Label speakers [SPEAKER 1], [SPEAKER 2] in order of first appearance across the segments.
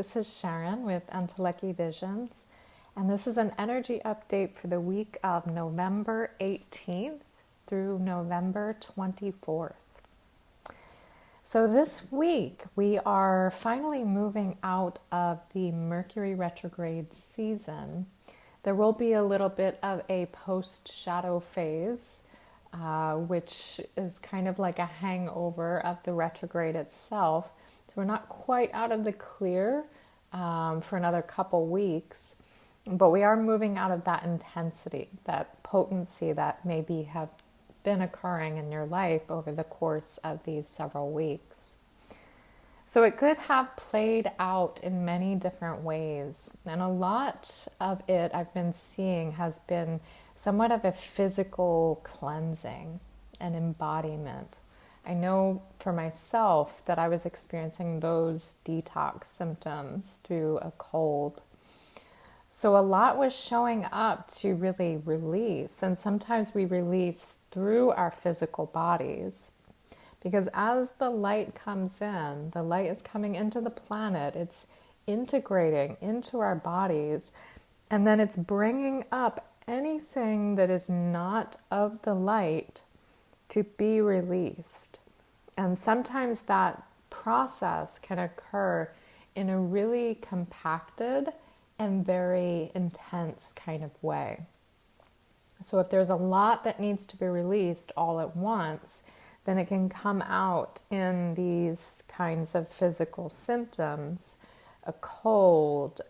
[SPEAKER 1] this is Sharon with Entelechy Visions, and this is an energy update for the week of November 18th through November 24th. So this week we are finally moving out of the Mercury Retrograde season. There will be a little bit of a post-shadow phase, which is kind of like a hangover of the retrograde itself. So we're not quite out of the clear for another couple weeks, but we are moving out of that intensity, that potency that maybe have been occurring in your life over the course of these several weeks. So it could have played out in many different ways, and a lot of it I've been seeing has been somewhat of a physical cleansing and embodiment. I know for myself that I was experiencing those detox symptoms through a cold. So a lot was showing up to really release, and sometimes we release through our physical bodies. Because as the light comes in, the light is coming into the planet, it's integrating into our bodies, and then it's bringing up anything that is not of the light to be released. And sometimes that process can occur in a really compacted and very intense kind of way. So if there's a lot that needs to be released all at once, then it can come out in these kinds of physical symptoms, a cold,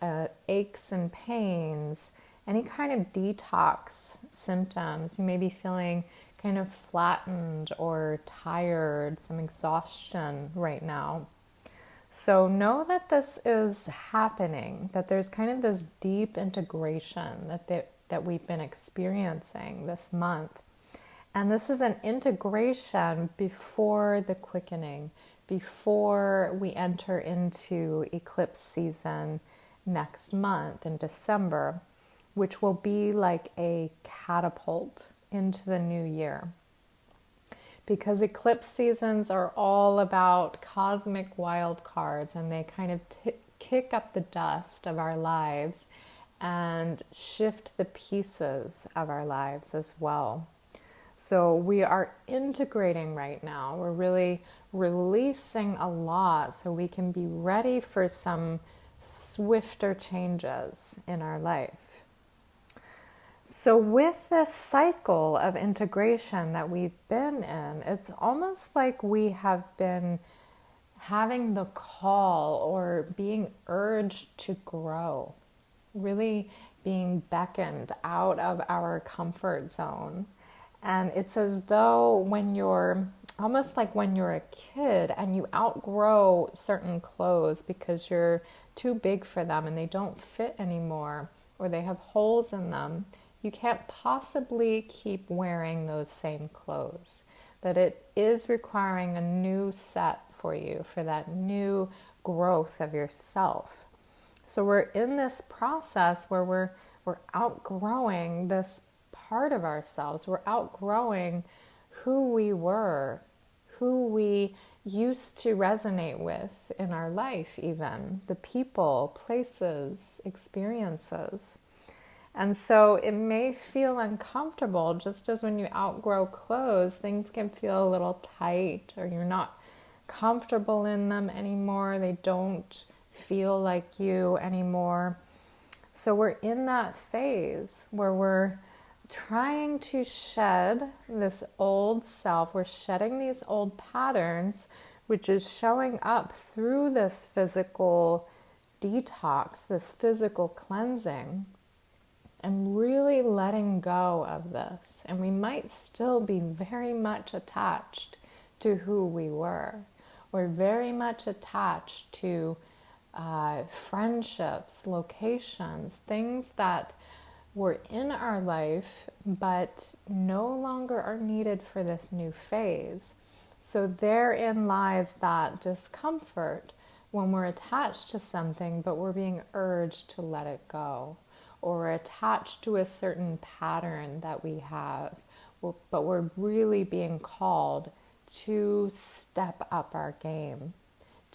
[SPEAKER 1] aches and pains, any kind of detox symptoms. You may be feeling kind of flattened or tired, some exhaustion right now. So know that this is happening, that there's kind of this deep integration that we've been experiencing this month. And this is an integration before the quickening, before we enter into eclipse season next month in December, which will be like a catapult into the new year. Because eclipse seasons are all about cosmic wild cards, and they kind of kick up the dust of our lives and shift the pieces of our lives as well. So we are integrating right now. We're really releasing a lot so we can be ready for some swifter changes in our life. So with this cycle of integration that we've been in, it's almost like we have been having the call or being urged to grow, really being beckoned out of our comfort zone. And it's as though when you're, almost like when you're a kid and you outgrow certain clothes because you're too big for them and they don't fit anymore, or they have holes in them, you can't possibly keep wearing those same clothes. That it is requiring a new set for you, for that new growth of yourself. So we're in this process where we're outgrowing this part of ourselves. We're outgrowing who we were, who we used to resonate with in our life even, the people, places, experiences. And so it may feel uncomfortable, just as when you outgrow clothes, things can feel a little tight, or you're not comfortable in them anymore. They don't feel like you anymore. So we're in that phase where we're trying to shed this old self. We're shedding these old patterns, which is showing up through this physical detox, this physical cleansing, and really letting go of this. And we might still be very much attached to who we were. We're very much attached to friendships, locations, things that were in our life but no longer are needed for this new phase. So therein lies that discomfort when we're attached to something but we're being urged to let it go, or attached to a certain pattern that we have, but we're really being called to step up our game,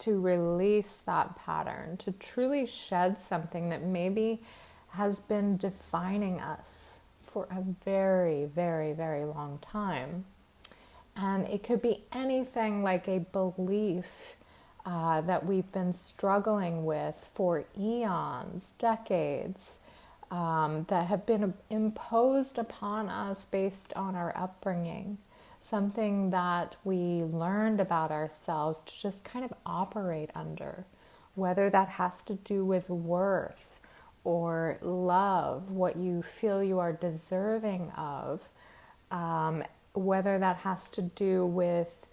[SPEAKER 1] to release that pattern, to truly shed something that maybe has been defining us for a very, very, very long time. And it could be anything like a belief that we've been struggling with for eons, decades, that have been imposed upon us based on our upbringing. Something that we learned about ourselves to just kind of operate under, whether that has to do with worth or love, what you feel you are deserving of, whether that has to do with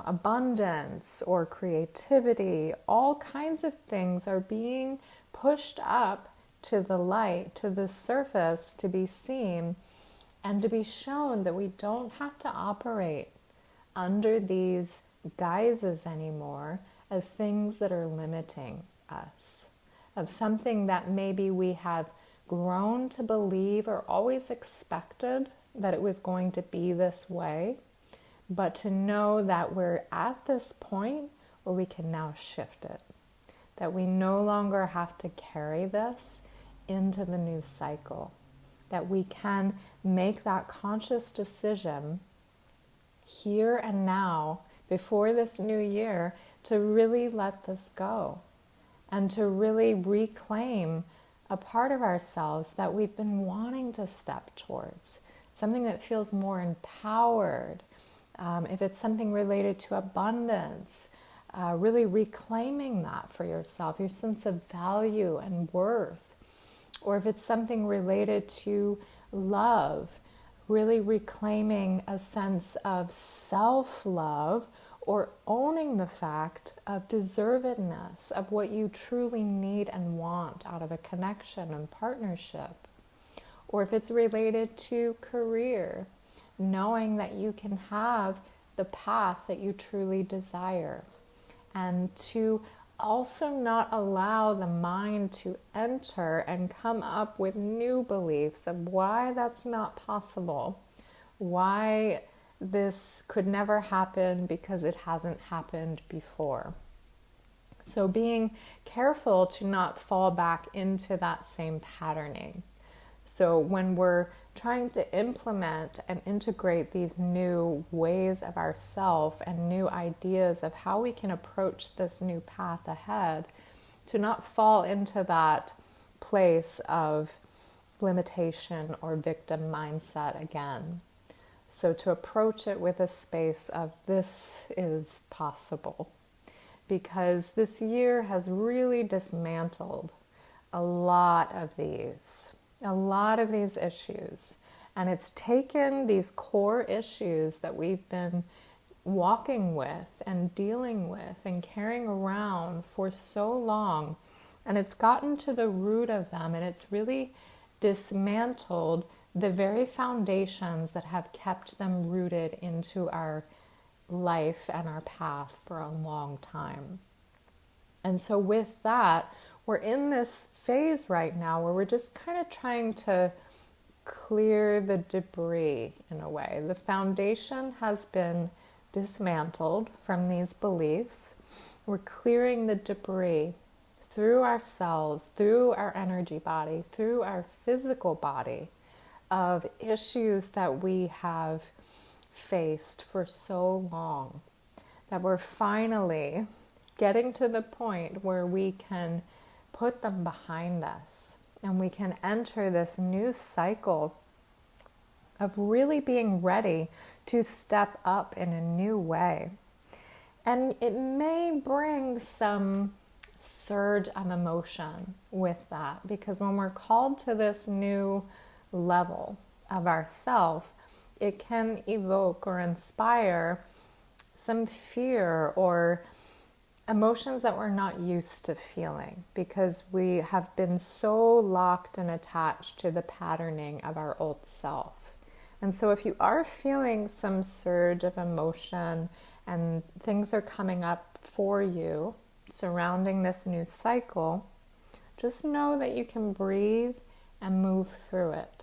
[SPEAKER 1] abundance or creativity. All kinds of things are being pushed up to the light, to the surface, to be seen and to be shown that we don't have to operate under these guises anymore of things that are limiting us, of something that maybe we have grown to believe or always expected that it was going to be this way, but to know that we're at this point where we can now shift it, that we no longer have to carry this into the new cycle, that we can make that conscious decision here and now before this new year to really let this go and to really reclaim a part of ourselves that we've been wanting to step towards, something that feels more empowered. If it's something related to abundance, really reclaiming that for yourself, your sense of value and worth. Or if it's something related to love, really reclaiming a sense of self-love or owning the fact of deservedness of what you truly need and want out of a connection and partnership. Or if it's related to career, knowing that you can have the path that you truly desire, and to also not allow the mind to enter and come up with new beliefs of why that's not possible, why this could never happen because it hasn't happened before. So being careful to not fall back into that same patterning. So when we're trying to implement and integrate these new ways of ourself and new ideas of how we can approach this new path ahead, to not fall into that place of limitation or victim mindset again. So to approach it with a space of this is possible, because this year has really dismantled a lot of these issues. And it's taken these core issues that we've been walking with and dealing with and carrying around for so long, and it's gotten to the root of them, and it's really dismantled the very foundations that have kept them rooted into our life and our path for a long time. And so with that, we're in this phase right now where we're just kind of trying to clear the debris in a way. The foundation has been dismantled from these beliefs. We're clearing the debris through ourselves, through our energy body, through our physical body, of issues that we have faced for so long, that we're finally getting to the point where we can put them behind us and we can enter this new cycle of really being ready to step up in a new way. And it may bring some surge of emotion with that, because when we're called to this new level of ourself, it can evoke or inspire some fear or emotions that we're not used to feeling, because we have been so locked and attached to the patterning of our old self. And so if you are feeling some surge of emotion and things are coming up for you surrounding this new cycle, just know that you can breathe and move through it.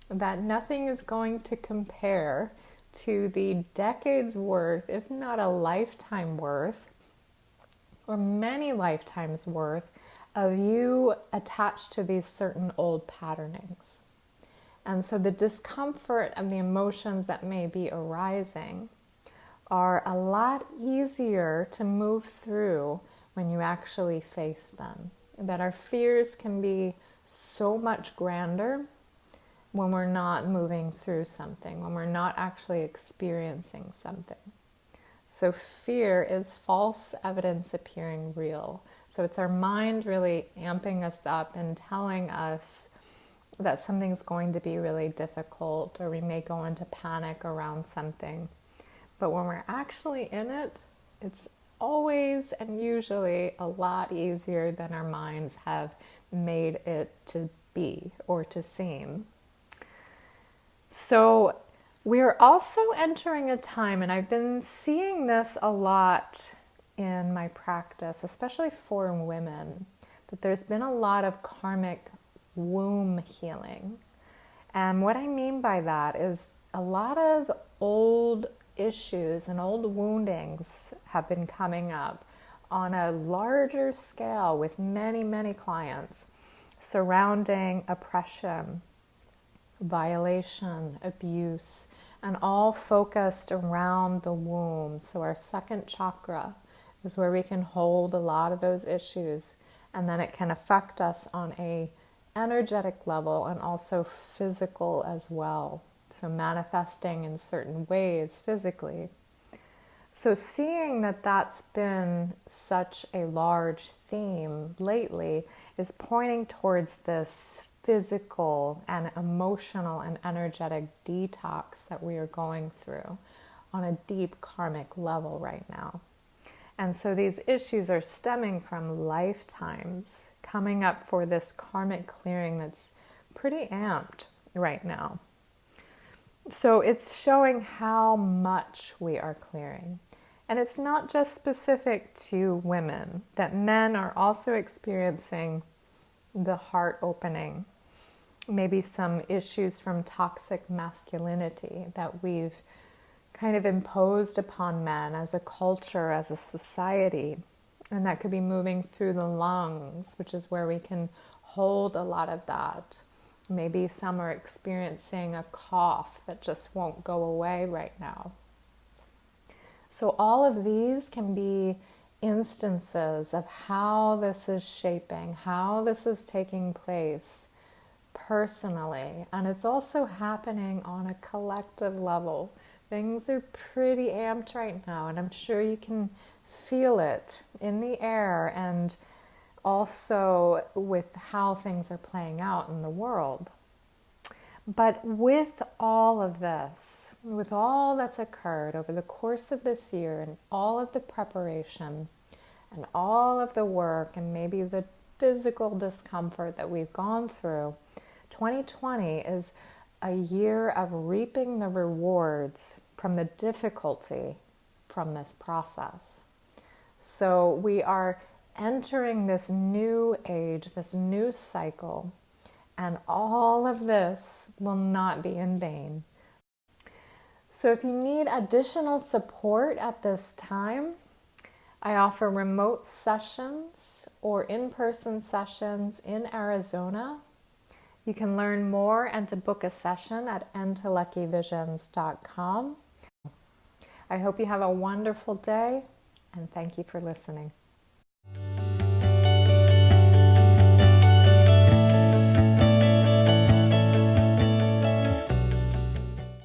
[SPEAKER 1] That nothing is going to compare to the decades worth, if not a lifetime worth, or many lifetimes worth of you attached to these certain old patternings. And so the discomfort and the emotions that may be arising are a lot easier to move through when you actually face them. That our fears can be so much grander when we're not moving through something, when we're not actually experiencing something. So fear is false evidence appearing real. So it's our mind really amping us up and telling us that something's going to be really difficult, or we may go into panic around something. But when we're actually in it, it's always and usually a lot easier than our minds have made it to be or to seem. So we're also entering a time, and I've been seeing this a lot in my practice, especially for women, that there's been a lot of karmic womb healing. And what I mean by that is a lot of old issues and old woundings have been coming up on a larger scale with many, many clients surrounding oppression, violation, abuse, and all focused around the womb. So our second chakra is where we can hold a lot of those issues, and then it can affect us on a energetic level and also physical as well. So manifesting in certain ways physically. So seeing that that's been such a large theme lately is pointing towards this physical and emotional and energetic detox that we are going through on a deep karmic level right now. And so these issues are stemming from lifetimes coming up for this karmic clearing that's pretty amped right now. So it's showing how much we are clearing. And it's not just specific to women, that men are also experiencing the heart opening, maybe some issues from toxic masculinity that we've kind of imposed upon men as a culture, as a society. And that could be moving through the lungs, which is where we can hold a lot of that. Maybe some are experiencing a cough that just won't go away right now. So all of these can be instances of how this is shaping, how this is taking place personally. And it's also happening on a collective level. Things are pretty amped right now, and I'm sure you can feel it in the air and also with how things are playing out in the world. But with all of this, with all that's occurred over the course of this year and all of the preparation and all of the work and maybe the physical discomfort that we've gone through, 2020 is a year of reaping the rewards from the difficulty from this process. So we are entering this new age, this new cycle, and all of this will not be in vain. So if you need additional support at this time, I offer remote sessions or in-person sessions in Arizona. You can learn more and to book a session at endtoluckyvisions.com. I hope you have a wonderful day, and thank you for listening.